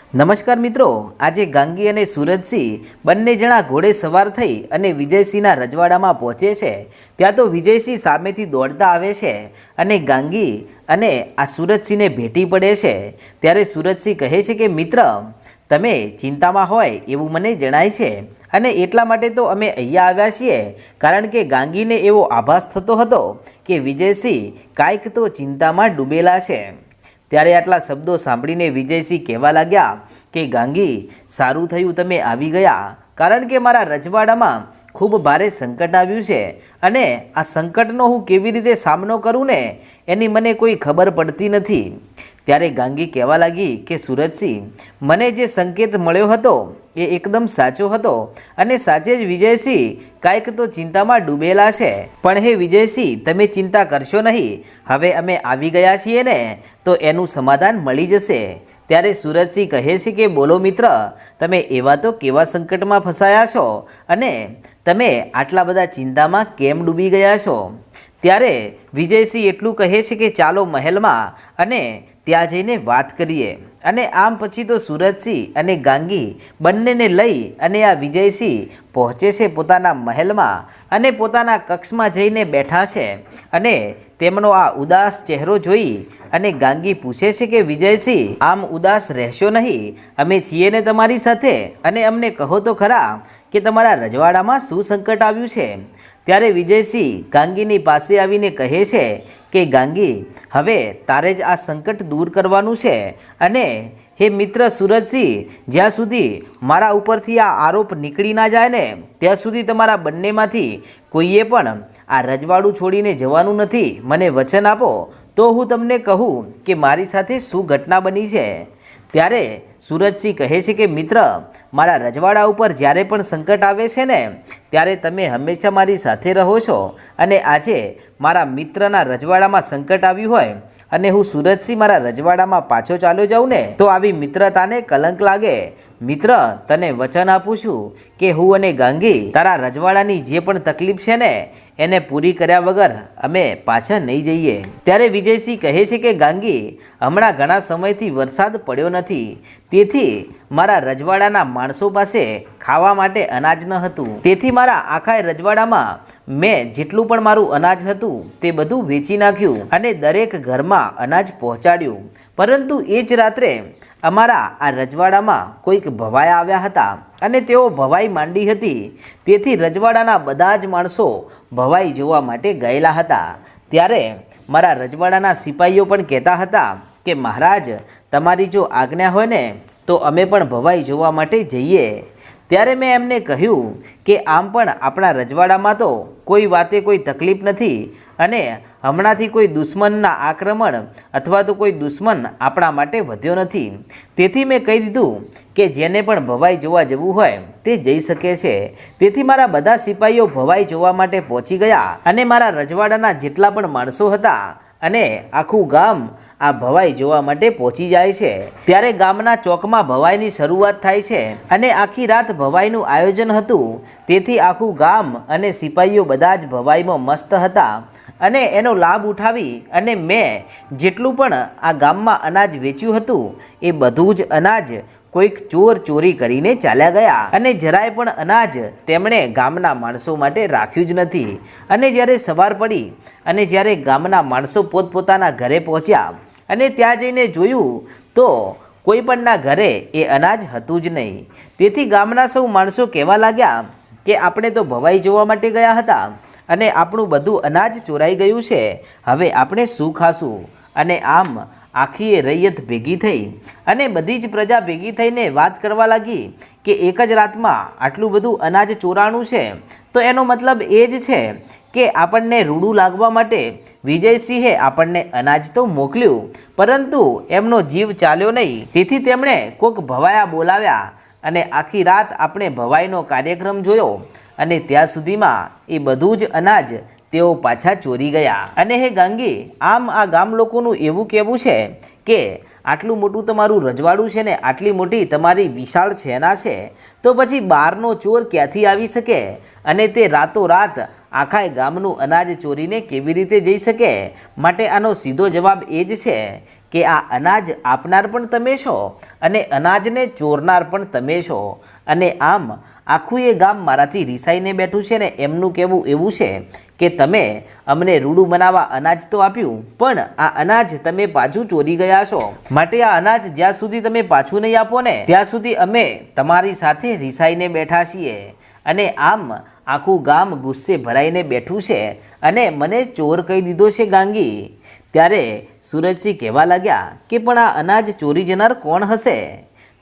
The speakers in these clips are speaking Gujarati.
નમસ્કાર મિત્રો, આજે ગાંગી અને સુરજસિંહ બંને જણા ઘોડે સવાર થઈ અને વિજયસિંહના રજવાડામાં પહોંચે છે। ત્યાં તો વિજયસિંહ સામેથી દોડતા આવે છે અને ગાંગી અને આ સુરજસિંહને ભેટી પડે છે। ત્યારે સુરજસિંહ કહે છે કે મિત્ર, તમે ચિંતામાં હોય એવું મને જણાય છે અને એટલા માટે તો અમે અહીંયા આવ્યા છીએ, કારણ કે ગાંગીને એવો આભાસ થતો હતો કે વિજયસિંહ કાંઈક તો ચિંતામાં ડૂબેલા છે। ત્યારે આટલા શબ્દો સાંભળીને વિજયસિંહ કહેવા લાગ્યા કે ગાંગી, સારું થયું તમે આવી ગયા, કારણ કે મારા રજવાડામાં ખૂબ ભારે સંકટ આવ્યું છે અને આ સંકટનો હું કેવી રીતે સામનો કરું ને એની મને કોઈ ખબર પડતી નથી। ત્યારે ગાંગી કહેવા લાગી કે સુરજસિંહ, મને જે સંકેત મળ્યો હતો એ એકદમ સાચો હતો અને સાચે જ વિજયસિંહ કાંઈક તો ચિંતામાં ડૂબેલા છે। પણ હે વિજયસિંહ, તમે ચિંતા કરશો નહીં, હવે અમે આવી ગયા છીએ ને તો એનું સમાધાન મળી જશે। ત્યારે સુરજસિંહ કહે છે કે બોલો મિત્ર, તમે એવા તો કેવા સંકટમાં ફસાયા છો અને તમે આટલા બધા ચિંતામાં કેમ ડૂબી ગયા છો? ત્યારે વિજયસિંહ એટલું કહે છે કે ચાલો મહેલમાં અને ત્યાં જઈને વાત કરીએ। અને આમ પછી તો સુરજસિંહ અને ગાંગી બંનેને લઈ અને આ વિજયસિંહ પહોંચે છે પોતાના મહેલમાં અને પોતાના કક્ષમાં જઈને બેઠા છે અને તેમનો આ ઉદાસ ચહેરો જોઈ અને ગાંગી પૂછે છે કે વિજયસિંહ, આમ ઉદાસ રહેશો નહીં, અમે છીએ ને તમારી સાથે, અને અમને કહો તો ખરા કે તમારા રજવાડામાં શું સંકટ આવ્યું છે? ત્યારે વિજયસિંહ ગાંગીની પાસે આવીને કહે છે કે ગાંગી, હવે તારે જ આ સંકટ દૂર કરવાનું છે અને હે મિત્ર સુરજસિંહ, જ્યાં સુધી મારા ઉપરથી આ આરોપ નીકળી ના જાય ને ત્યાં સુધી તમારા બંનેમાંથી કોઈએ પણ આ રજવાડું છોડીને જવાનું નથી। મને વચન આપો તો હું તમને કહું કે મારી સાથે શું ઘટના બની છે। ત્યારે સુરજસિંહ કહે છે કે મિત્ર, મારા રજવાડા ઉપર જ્યારે પણ સંકટ આવે છે ને ત્યારે તમે હંમેશા મારી સાથે રહો છો અને આજે મારા મિત્રના રજવાડામાં સંકટ આવ્યું હોય અને હું સુરજસિંહ મારા રજવાડામાં પાછો ચાલ્યો જાઉં ને તો આવી મિત્રતાને કલંક લાગે। મિત્ર, તને વચન આપું છું કે હું અને ગાંગી તારા રજવાડાની જે પણ તકલીફ છે ને એને પૂરી કર્યા વગર અમે પાછા નહીં જઈએ। ત્યારે વિજયસિંહ કહે છે કે ગાંગી, હમણાં ઘણા સમયથી વરસાદ પડ્યો નથી, તેથી મારા રજવાડાના માણસો પાસે ખાવા માટે અનાજ ન હતું, તેથી મારા આખા રજવાડામાં મેં જેટલું પણ મારું અનાજ હતું તે બધું વેચી નાખ્યું અને દરેક ઘરમાં અનાજ પહોંચાડ્યું। પરંતુ એ જ રાત્રે અમારા આ રજવાડામાં કોઈક ભવાઈ આવ્યા હતા અને તેઓ ભવાઈ માંડી હતી, તેથી રજવાડાના બધા જ માણસો ભવાઈ જોવા માટે ગયેલા હતા। ત્યારે મારા રજવાડાના સિપાહીઓ પણ કહેતા હતા કે મહારાજ, તમારી જો આજ્ઞા હોય ને તો અમે પણ ભવાઈ જોવા માટે જઈએ। ત્યારે મેં એમને કહ્યું કે આમ પણ આપણા રજવાડામાં તો કોઈ વાતે કોઈ તકલીફ નથી અને હમણાંથી કોઈ દુશ્મનના આક્રમણ અથવા તો કોઈ દુશ્મન આપણા માટે વધ્યો નથી, તેથી મેં કહી દીધું કે જેને પણ ભવાઈ જોવા જવું હોય તે જઈ શકે છે। તેથી મારા બધા સિપાહીઓ ભવાઈ જોવા માટે પહોંચી ગયા અને મારા રજવાડાના જેટલા પણ માણસો હતા અને આખું ગામ આ ભવાઈ જોવા માટે પહોંચી જાય છે। ત્યારે ગામના ચોકમાં ભવાઈની શરૂઆત થાય છે અને આખી રાત ભવાઈનું આયોજન હતું, તેથી આખું ગામ અને સિપાહીઓ બધા જ ભવાઈમાં મસ્ત હતા અને એનો લાભ ઉઠાવી અને મેં જેટલું પણ આ ગામમાં અનાજ વેચ્યું હતું એ બધું જ અનાજ કોઈક ચોર ચોરી કરીને ચાલ્યા ગયા અને જરાય પણ અનાજ તેમણે ગામના માણસો માટે રાખ્યું જ નથી। અને જ્યારે સવાર પડી અને જ્યારે ગામના માણસો પોતપોતાના ઘરે પહોંચ્યા અને ત્યાં જઈને જોયું તો કોઈ પણના ઘરે એ અનાજ હતું જ નહીં, તેથી ગામના સૌ માણસો કહેવા લાગ્યા કે આપણે તો ભવાઈ જોવા માટે ગયા હતા અને આપણું બધું અનાજ ચોરાઈ ગયું છે, હવે આપણે શું ખાશું? અને આમ આખી રૈયત ભેગી થઈ અને બધી જ પ્રજા ભેગી થઈને વાત કરવા લાગી કે એક જ રાતમાં આટલું બધું અનાજ ચોરાણું છે, તો એનો મતલબ એ જ છે કે આપણને રૂડું લાગવા માટે વિજયસિંહે આપણને અનાજ તો મોકલ્યું, પરંતુ એમનો જીવ ચાલ્યો નહીં, તેથી તેમણે કોઈક ભવાયા બોલાવ્યા અને આખી રાત આપણે ભવાઈનો કાર્યક્રમ જોયો અને ત્યાં સુધીમાં એ બધું જ અનાજ તેઓ પાછા ચોરી ગયા। અને હે ગાંગી, આમ આ ગામ લોકોનું એવું કહેવું છે કે આટલું મોટું તમારું રજવાડું છે ને આટલી મોટી તમારી વિશાળ સેના છે, તો પછી બહારનો ચોર ક્યાંથી આવી શકે અને તે રાતોરાત આખા ગામનું અનાજ ચોરીને કેવી રીતે જઈ શકે? માટે આનો સીધો જવાબ એ જ છે કે આ અનાજ આપનાર પણ તમે છો અને અનાજને ચોરનાર પણ તમે છો, અને આમ આખું એ ગામ મારાથી રિસાઈને બેઠું છે ને એમનું કહેવું એવું છે કે તમે અમને રૂડું બનાવવા અનાજ તો આપ્યું, પણ આ અનાજ તમે પાછું ચોરી ગયા છો, માટે આ અનાજ જ્યાં સુધી તમે પાછું નહીં આપો ને ત્યાં સુધી અમે તમારી સાથે રિસાઈને બેઠા છીએ. અને આમ આખું ગામ ગુસ્સે ભરાઈને બેઠું છે અને મને ચોર કહી દીધો છે ગાંગી. ત્યારે સુરજસિંહ કહેવા લાગ્યા કે પણ આ અનાજ ચોરી જનાર કોણ હશે?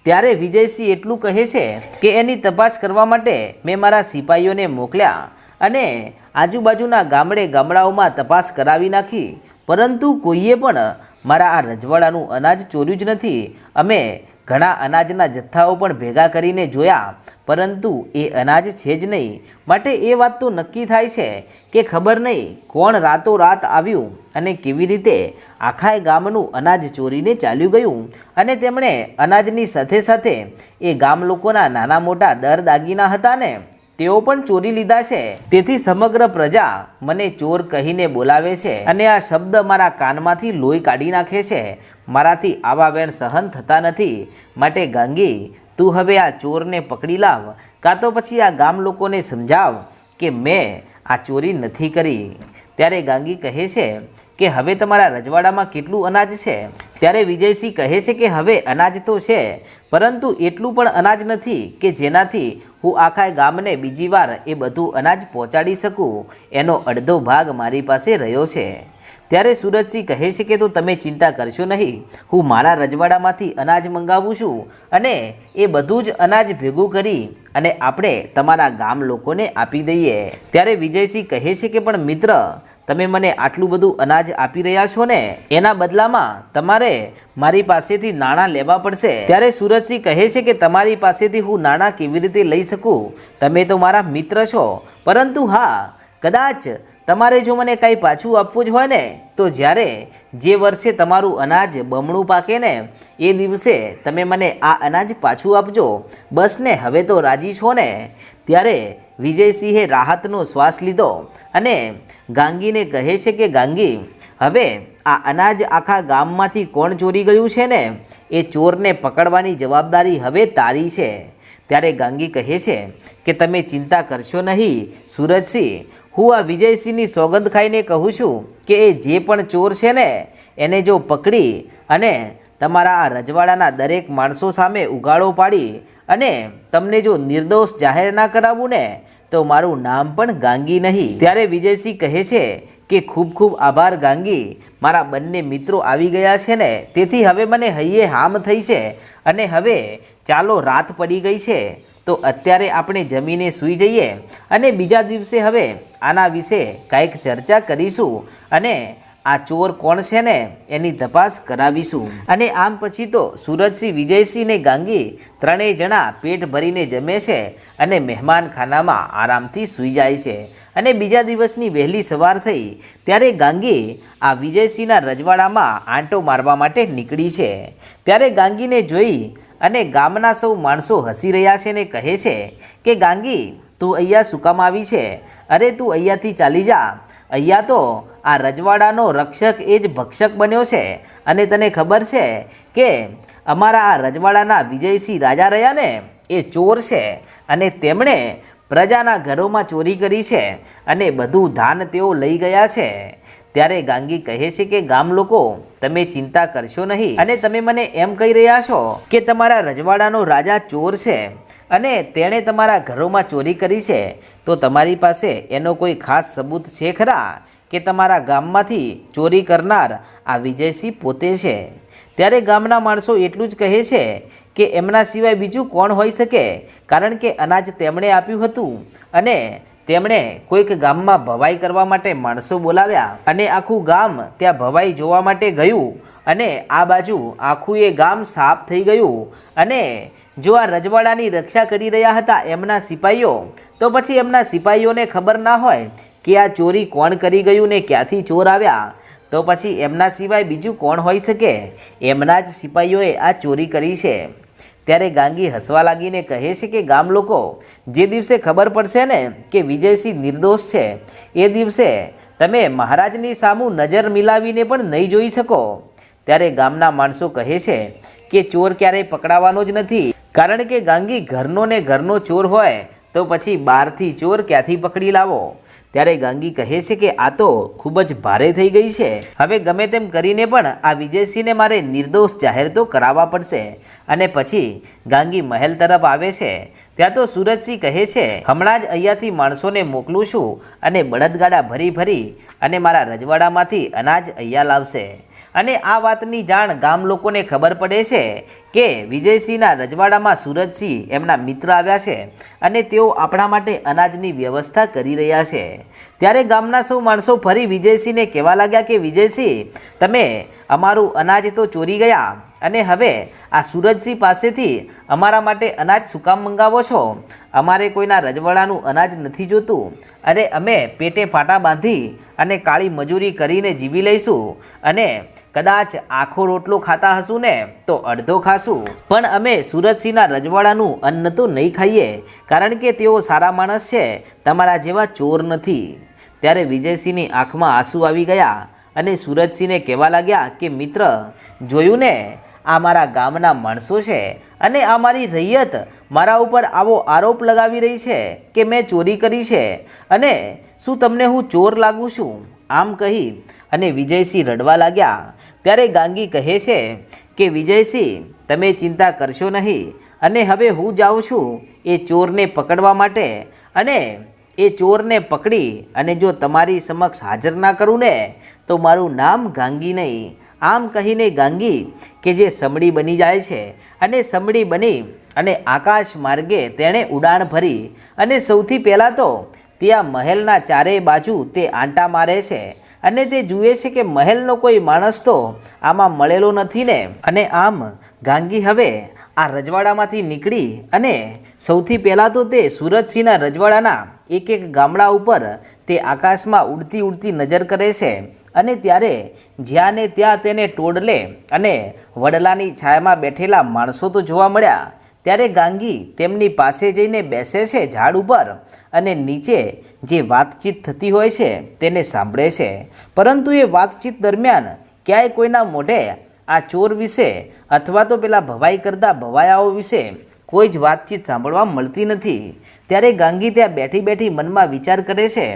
ત્યારે વિજયસિંહ એટલું કહે છે કે એની તપાસ કરવા માટે મેં મારા સિપાહીઓને મોકલ્યા અને આજુબાજુના ગામડાઓમાં તપાસ કરાવી નાખી, પરંતુ કોઈએ પણ મારા આ રજવાડાનું અનાજ ચોર્યું જ નથી. અમે ઘણા અનાજના જથ્થાઓ પણ ભેગા કરીને જોયા, પરંતુ એ અનાજ છે જ નહીં. માટે એ વાત તો નક્કી થાય છે કે ખબર નહીં કોણ રાતોરાત આવ્યું અને કેવી રીતે આખા ગામનું અનાજ ચોરીને ચાલ્યું ગયું, અને તેમણે અનાજની સાથે સાથે એ ગામ લોકોના નાના મોટા દાગીના હતા ને તેઓ પણ ચોરી લીધા છે. તેથી સમગ્ર પ્રજા મને ચોર કહીને બોલાવે છે અને આ શબ્દ મારા કાનમાંથી લોહી કાઢી નાખે છે. મારાથી આવા વેણ સહન થતા નથી. માટે ગાંગી, તું હવે આ ચોરને પકડી લાવ, કાં તો પછી આ ગામ લોકોને સમજાવ કે મેં આ ચોરી નથી કરી. ત્યારે ગાંગી કહે છે કે હવે તમારા રજવાડામાં કેટલું અનાજ છે? ત્યારે વિજયસિંહ કહે છે કે હવે અનાજ તો છે, પરંતુ એટલું પણ અનાજ નથી કે જેનાથી હું આખા ગામને બીજી વાર એ બધું અનાજ પહોંચાડી શકું. એનો અડધો ભાગ મારી પાસે રહ્યો છે. ત્યારે સુરજસિંહ કહે છે કે તો તમે ચિંતા કરશો નહીં, હું મારા રજવાડામાંથી અનાજ મંગાવું છું અને એ બધું જ અનાજ ભેગું કરી અને આપણે તમારા ગામ લોકોને આપી દઈએ. ત્યારે વિજયસિંહ કહે છે કે પણ મિત્ર, તમે મને આટલું બધું અનાજ આપી રહ્યા છો ને એના બદલામાં તમારે મારી પાસેથી નાણાં લેવા પડશે. ત્યારે સુરજસિંહ કહે છે કે તમારી પાસેથી હું નાણાં કેવી રીતે લઈ શકું? તમે તો મારા મિત્ર છો, પરંતુ હા, કદાચ તમારે જો મને કાંઈ પાછું આપવું જ હોય ને તો જ્યારે જે વર્ષે તમારું અનાજ બમણું પાકે ને એ દિવસે તમે મને આ અનાજ પાછું આપજો. બસ ને, હવે તો રાજી છો ને? ત્યારે વિજયસિંહે રાહતનો શ્વાસ લીધો અને ગાંગીને કહે છે કે ગાંગી, હવે આ અનાજ આખા ગામમાંથી કોણ ચોરી ગયું છે ને એ ચોરને પકડવાની જવાબદારી હવે તારી છે. ત્યારે ગાંગી કહે છે કે તમે ચિંતા કરશો નહીં સુરજસિંહ, હું આ વિજયસિંહની સોગંદ ખાઈને કહું છું કે એ જે પણ ચોર છે ને એને જો પકડી અને તમારા આ રજવાડાના દરેક માણસો સામે ઉગાડો પાડી અને તમને જો નિર્દોષ જાહેર ના કરાવું ને તો મારું નામ પણ ગાંગી નહીં. ત્યારે વિજયસિંહ કહે છે કે ખૂબ ખૂબ આભાર ગાંગી, મારા બંને મિત્રો આવી ગયા છે ને તેથી હવે મને હૈયે હામ થઈ છે અને હવે ચાલો રાત પડી ગઈ છે તો અત્યારે આપણે જમીને સૂઈ જઈએ અને બીજા દિવસે હવે આના વિશે કાંઈક ચર્ચા કરીશું અને આ ચોર કોણ છે ને એની તપાસ કરાવીશું. અને આમ પછી તો સુરજસિંહ, વિજયસિંહ ને ગાંગી ત્રણેય જણા પેટ ભરીને જમે છે અને મહેમાનખાનામાં આરામથી સૂઈ જાય છે. અને બીજા દિવસની વહેલી સવાર થઈ ત્યારે ગાંગી આ વિજયસિંહના રજવાડામાં આંટો મારવા માટે નીકળી છે. ત્યારે ગાંગીને જોઈ અને ગામના સૌ માણસો હસી રહ્યા છે ને કહે છે કે ગાંગી, તું અહીંયા શું કામ આવી છે? અરે તું અહીંયાથી ચાલી જા, અહીંયા તો આ રજવાડાનો રક્ષક એ જ ભક્ષક બન્યો છે. અને તને ખબર છે કે અમારા આ રજવાડાના વિજયસિંહ રાજા રહ્યા ને એ ચોર છે અને તેમણે પ્રજાના ઘરોમાં ચોરી કરી છે અને બધું ધાન તેઓ લઈ ગયા છે. ત્યારે ગાંગી કહે છે કે ગામ લોકો, તમે ચિંતા કરશો નહીં અને તમે મને એમ કહી રહ્યા છો કે તમારા રજવાડાનો રાજા ચોર છે અને તેણે તમારા ઘરોમાં ચોરી કરી છે, તો તમારી પાસે એનો કોઈ ખાસ સબૂત છે ખરા કે તમારા ગામમાંથી ચોરી કરનાર આ વિજયસિંહ પોતે છે? ત્યારે ગામના માણસો એટલું જ કહે છે કે એમના સિવાય બીજું કોણ હોઈ શકે, કારણ કે અનાજ તેમણે આપ્યું હતું અને તેમણે કોઈક ગામમાં ભવાઈ કરવા માટે માણસો બોલાવ્યા અને આખું ગામ ત્યાં ભવાઈ જોવા માટે ગયું અને આ બાજુ આખું એ ગામ સાફ થઈ ગયું. અને જો આ રજવાડાની રક્ષા કરી રહ્યા હતા એમના સિપાહીઓ, તો પછી એમના સિપાહીઓને ખબર ના હોય કે આ ચોરી કોણ કરી ગયું ને ક્યાંથી ચોર આવ્યા, તો પછી એમના સિવાય બીજું કોણ હોઈ શકે? એમના જ સિપાહીઓએ આ ચોરી કરી છે. ત્યારે ગાંગી હસવા લાગીને કહે છે કે ગામ લોકો, જે દિવસે ખબર પડશે ને કે વિજયસિંહ નિર્દોષ છે એ દિવસે તમે મહારાજની સામું નજર મિલાવીને પણ નહીં જોઈ શકો. ત્યારે ગામના માણસો કહે છે કે ચોર ક્યારેય પકડાવાનો જ નથી, કારણ કે ગાંગી ઘરનો ને ઘરનો ચોર હોય તો પછી બહારથી ચોર ક્યાંથી પકડી લાવો? ત્યારે ગાંગી કહે છે કે આ તો ખૂબ જ ભારે થઈ ગઈ છે, હવે ગમે તેમ કરીને પણ આ વિજયસિંહને મારે નિર્દોષ જાહેર તો કરાવવા પડશે. અને પછી ગાંગી મહેલ તરફ આવે છે. ત્યાં તો સુરજસિંહ કહે છે, હમણાં જ અહીંયાથી માણસોને મોકલું છું અને બળદગાડા ભરી ભરી અને મારા રજવાડામાંથી અનાજ અહીંયા લાવશે. અને આ વાતની જાણ ગામ લોકોને ખબર પડે છે કે વિજયસિંહના રજવાડામાં સુરજસિંહ એમના મિત્ર આવ્યા છે અને તેઓ આપણા માટે અનાજની વ્યવસ્થા કરી રહ્યા છે. ત્યારે ગામના સૌ માણસો ફરી વિજયસિંહને કહેવા લાગ્યા કે વિજયસિંહ, તમે અમારું અનાજ તો ચોરી ગયા અને હવે આ સુરજસિંહ પાસેથી અમારા માટે અનાજ શું કામ મંગાવો છો? અમારે કોઈના રજવાડાનું અનાજ નથી જોતું, અને અમે પેટે ફાટા બાંધી અને કાળી મજૂરી કરીને જીવી લઈશું, અને કદાચ આખો રોટલો ખાતા હશું ને તો અડધો ખાશું, પણ અમે સુરજસિંહના રજવાડાનું અન્ન તો નહીં ખાઈએ, કારણ કે તેઓ સારા માણસ છે, તમારા જેવા ચોર નથી. ત્યારે વિજયસિંહની આંખમાં આંસુ આવી ગયા અને સુરજસિંહને કહેવા લાગ્યા કે મિત્ર, જોયું ને, આ મારા ગામના માણસો છે અને આ મારી રૈયત મારા ઉપર આવો આરોપ લગાવી રહી છે કે મેં ચોરી કરી છે, અને શું તમને હું ચોર લાગું છું? આમ કહી અને વિજયસિંહ રડવા લાગ્યા. ત્યારે ગાંગી કહે છે કે વિજયસિંહ, તમે ચિંતા કરશો નહીં, અને હવે હું જાઉં છું એ ચોરને પકડવા માટે, અને એ ચોરને પકડી અને જો તમારી સમક્ષ હાજર ના કરું ને તો મારું નામ ગાંગી નહીં. આમ કહીને ગાંગી કે જે સમડી બની જાય છે અને સમડી બની અને આકાશ માર્ગે તેણે ઉડાણ ભરી, અને સૌથી પહેલાં તો ત્યાં મહેલના ચારેય બાજુ તે આંટા મારે છે અને તે જુએ છે કે મહેલનો કોઈ માણસ તો આમાં મળેલો નથી ને. અને આમ ગાંગી હવે આ રજવાડામાંથી નીકળી અને સૌથી પહેલાં તો તે સુરજસિંહના રજવાડાના એક એક ગામડા ઉપર તે આકાશમાં ઉડતી ઉડતી નજર કરે છે. અને ત્યારે જ્યાં ને ત્યાં તેને ટોડલે અને વડલાની છાયામાં બેઠેલા માણસો તો જોવા મળ્યા. ત્યારે ગાંગી તેમની પાસે જઈને બેસે છે ઝાડ ઉપર, અને નીચે જે વાતચીત થતી હોય છે તેને સાંભળે છે, પરંતુ એ વાતચીત દરમિયાન ક્યાંય કોઈના મોઢે આ ચોર વિશે અથવા તો પેલા ભવાઈ કરતા ભવાયાઓ વિશે કોઈ જ વાતચીત સાંભળવા મળતી નથી. ત્યારે ગાંગી ત્યાં બેઠી બેઠી મનમાં વિચાર કરે છે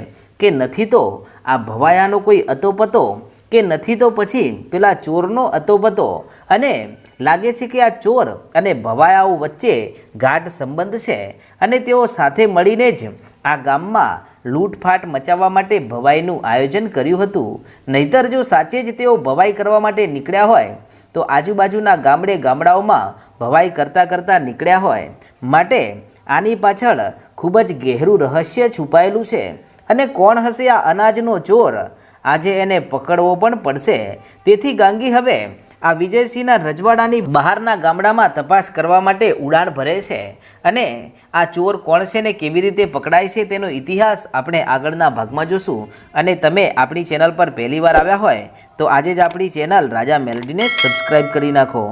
કે નથી તો આ ભવાયાનો કોઈ અતોપતો, કે નથી તો પછી પેલા ચોરનો અતોપતો, અને લાગે છે કે આ ચોર અને ભવાયાઓ વચ્ચે ગાઢ સંબંધ છે અને તેઓ સાથે મળીને જ આ ગામમાં લૂંટફાટ મચાવવા માટે ભવાઈનું આયોજન કર્યું હતું. નહીતર જો સાચે જ તેઓ ભવાઈ કરવા માટે નીકળ્યા હોય તો આજુબાજુના ગામડાઓમાં ભવાઈ કરતાં નીકળ્યા હોય. માટે આની પાછળ ખૂબ જ ગહેરું રહસ્ય છુપાયેલું છે, અને કોણ હશે આ અનાજનો ચોર? આજે એને પકડવો પણ પડશે. તેથી ગાંગી હવે આ વિજયસિંહના રજવાડાની બહારના ગામડામાં તપાસ કરવા માટે ઉડાણ ભરે છે, અને આ ચોર કોણ છે ને કેવી રીતે પકડાય છે તેનો ઇતિહાસ આપણે આગળના ભાગમાં જોશું. અને તમે આપણી ચેનલ પર પહેલીવાર આવ્યા હોય તો આજે જ આપણી ચેનલ રાજા મેલોડીને સબસ્ક્રાઈબ કરી નાખો.